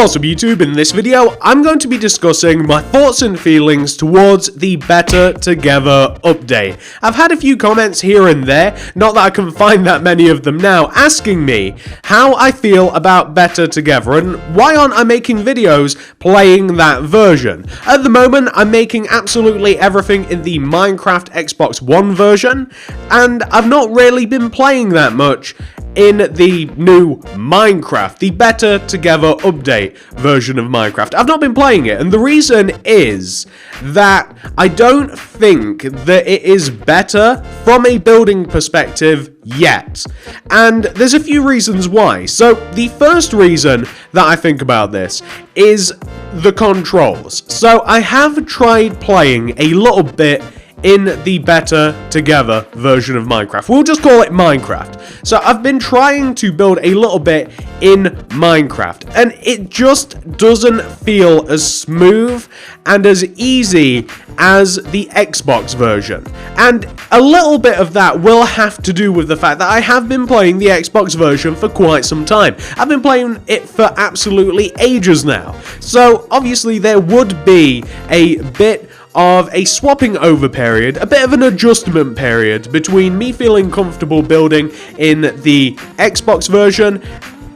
What's up YouTube? In this video, I'm going to be discussing my thoughts and feelings towards the Better Together update. I've had a few comments here and there, not that I can find that many of them now, asking me how I feel about Better Together and why aren't I making videos playing that version. At the moment, I'm making absolutely everything in the Minecraft Xbox One version, and I've not really been playing that much in the new Minecraft, the Better Together update version of Minecraft. I've not been playing it, and the reason is that I don't think that it is better from a building perspective yet. And there's a few reasons why. So the first reason that I think about this is the controls. So I have tried playing a little bit in the Better Together version of Minecraft. We'll just call it Minecraft. So I've been trying to build a little bit in Minecraft, and it just doesn't feel as smooth and as easy as the Xbox version. And a little bit of that will have to do with the fact that I have been playing the Xbox version for quite some time. I've been playing it for absolutely ages now. So obviously there would be a bit of a swapping over period, a bit of an adjustment period between me feeling comfortable building in the Xbox version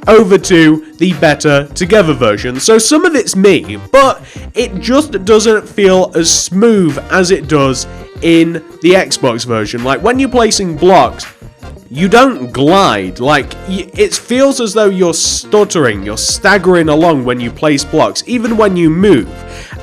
over to the Better Together version. So some of it's me, but it just doesn't feel as smooth as it does in the Xbox version. Like when you're placing blocks, you don't glide. Like, it feels as though you're stuttering, you're staggering along when you place blocks, even when you move.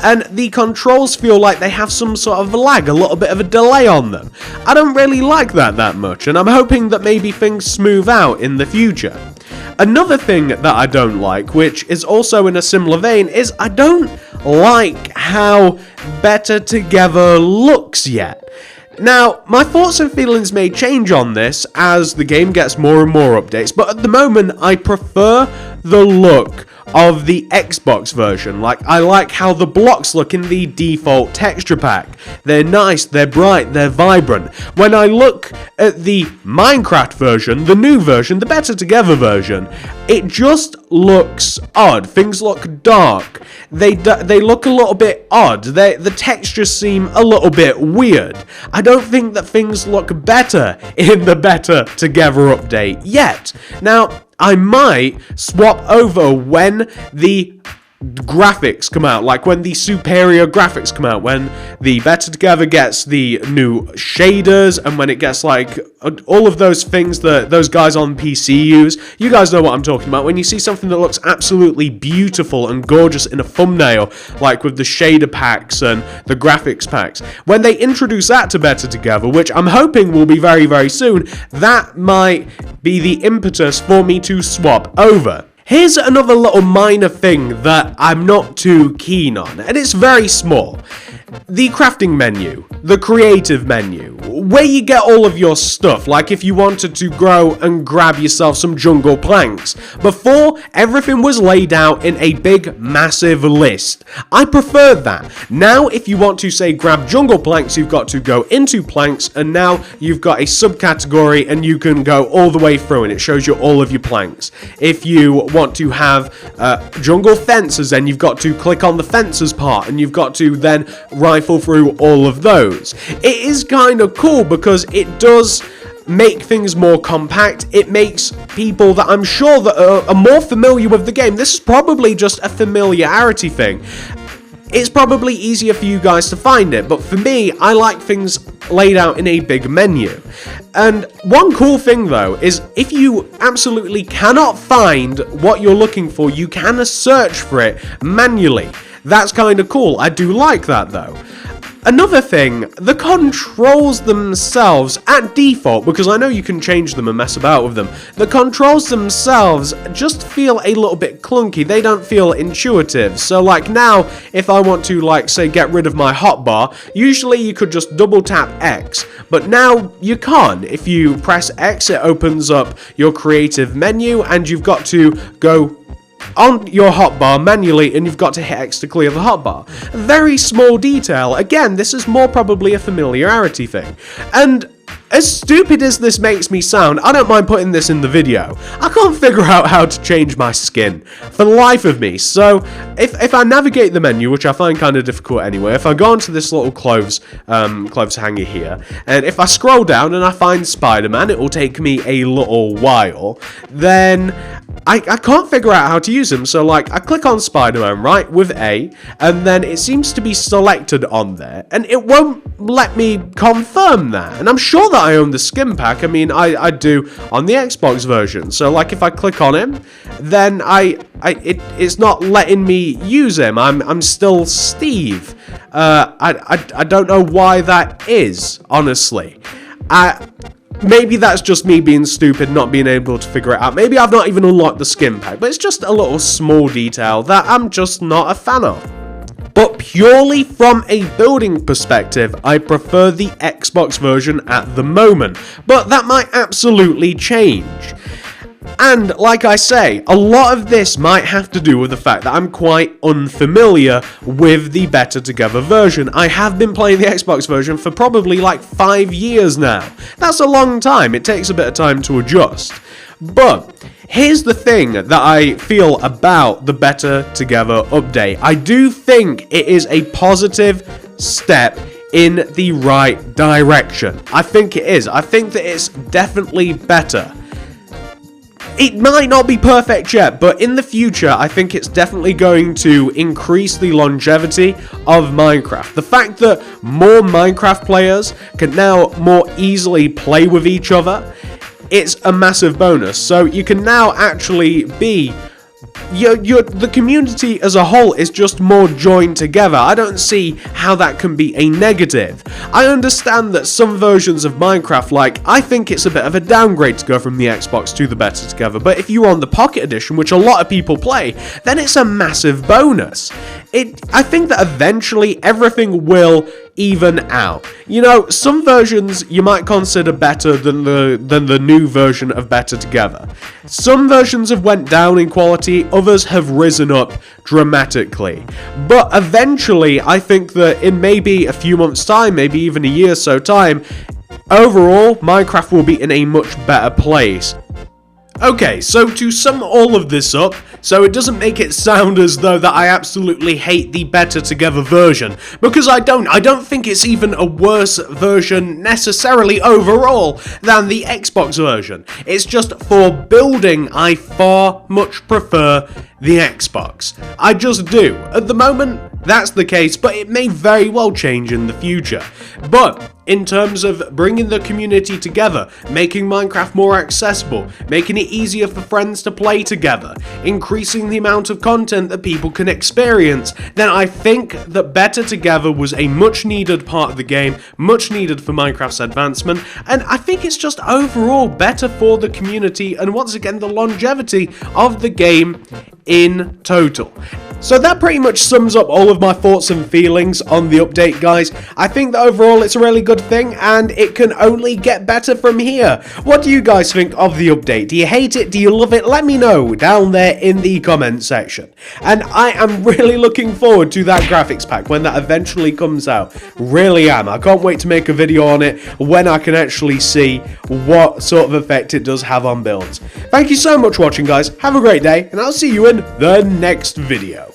And the controls feel like they have some sort of lag, a little bit of a delay on them. I don't really like that much, and I'm hoping that maybe things smooth out in the future. Another thing that I don't like, which is also in a similar vein, is I don't like how Better Together looks yet. Now, my thoughts and feelings may change on this as the game gets more and more updates, but at the moment I prefer the look of the Xbox version. Like, I like how the blocks look in the default texture pack. They're nice, they're bright, they're vibrant. When I look at the Minecraft version, the new version, the Better Together version, it just looks odd. Things look dark. They look a little bit odd. The textures seem a little bit weird. I don't think that things look better in the Better Together update yet. Now, I might swap over when the graphics come out, like when the superior graphics come out, when the Better Together gets the new shaders, and when it gets like all of those things that those guys on PC use. You guys know what I'm talking about. When you see something that looks absolutely beautiful and gorgeous in a thumbnail, like with the shader packs and the graphics packs, when they introduce that to Better Together, which I'm hoping will be very, very soon, that might be the impetus for me to swap over. Here's another little minor thing that I'm not too keen on, and it's very small. The crafting menu, the creative menu, where you get all of your stuff, like if you wanted to grow and grab yourself some jungle planks. Before, everything was laid out in a big, massive list. I preferred that. Now, if you want to, say, grab jungle planks, you've got to go into planks, and now you've got a subcategory, and you can go all the way through, and it shows you all of your planks. If you want to have jungle fences, then you've got to click on the fences part, and you've got to then rifle through all of those. It is kind of cool because it does make things more compact. It makes people that I'm sure that are more familiar with the game, this is probably just a familiarity thing. It's probably easier for you guys to find it, but for me, I like things laid out in a big menu. And one cool thing though is if you absolutely cannot find what you're looking for, you can search for it manually. That's kind of cool. I do like that though. Another thing, the controls themselves, at default, because I know you can change them and mess about with them, the controls themselves just feel a little bit clunky. They don't feel intuitive. So like now, if I want to, like, say, get rid of my hotbar, usually you could just double tap X, but now you can't. If you press X, it opens up your creative menu, and you've got to go on your hotbar manually, and you've got to hit X to clear the hotbar. Very small detail. Again, this is more probably a familiarity thing. And As stupid as this makes me sound, I don't mind putting this in the video. I can't figure out how to change my skin for the life of me. So if I navigate the menu, which I find kind of difficult anyway, if I go onto this little clothes hanger here, and if I scroll down and I find Spider-Man, it will take me a little while. Then I can't figure out how to use him. So like I click on Spider-Man, right, with A, and then it seems to be selected on there, and it won't let me confirm that. And I'm sure that I own the skin pack. I mean, I do on the Xbox version. So like if I click on him, then it's not letting me use him. I'm still Steve. I don't know why that is, honestly. Maybe that's just me being stupid, not being able to figure it out. Maybe I've not even unlocked the skin pack, but it's just a little small detail that I'm just not a fan of. But purely from a building perspective, I prefer the Xbox version at the moment, but that might absolutely change. And like I say, a lot of this might have to do with the fact that I'm quite unfamiliar with the Better Together version. I have been playing the Xbox version for probably like 5 years now. That's a long time. It takes a bit of time to adjust. But here's the thing that I feel about the Better Together update. I do think it is a positive step in the right direction. I think it is. I think that it's definitely better. It might not be perfect yet, but in the future, I think it's definitely going to increase the longevity of Minecraft. The fact that more Minecraft players can now more easily play with each other, it's a massive bonus. So you can now actually be... the community as a whole is just more joined together. I don't see how that can be a negative. I understand that some versions of Minecraft, like, I think it's a bit of a downgrade to go from the Xbox to the Better Together, but if you're on the Pocket Edition, which a lot of people play, then it's a massive bonus. I think that eventually everything will even out. You know, some versions you might consider better than the new version of Better Together. Some versions have went down in quality, others have risen up dramatically. But eventually, I think that in maybe a few months' time, maybe even a year or so time, overall, Minecraft will be in a much better place. Okay, so to sum all of this up, so it doesn't make it sound as though that I absolutely hate the Better Together version, because I don't think it's even a worse version necessarily overall than the Xbox version. It's just for building, I far much prefer the Xbox. I just do. At the moment, that's the case, but it may very well change in the future. But in terms of bringing the community together, making Minecraft more accessible, making it easier for friends to play together, increasing the amount of content that people can experience, then I think that Better Together was a much needed part of the game, much needed for Minecraft's advancement, and I think it's just overall better for the community and once again the longevity of the game in total. So that pretty much sums up all of my thoughts and feelings on the update, guys. I think that overall it's a really good thing and it can only get better from here. What do you guys think of the update? Do you hate it? Do you love it? Let me know down there in the comment section. And I am really looking forward to that graphics pack when that eventually comes out. Really am. I can't wait to make a video on it when I can actually see what sort of effect it does have on builds. Thank you so much for watching, guys. Have a great day and I'll see you in the next video.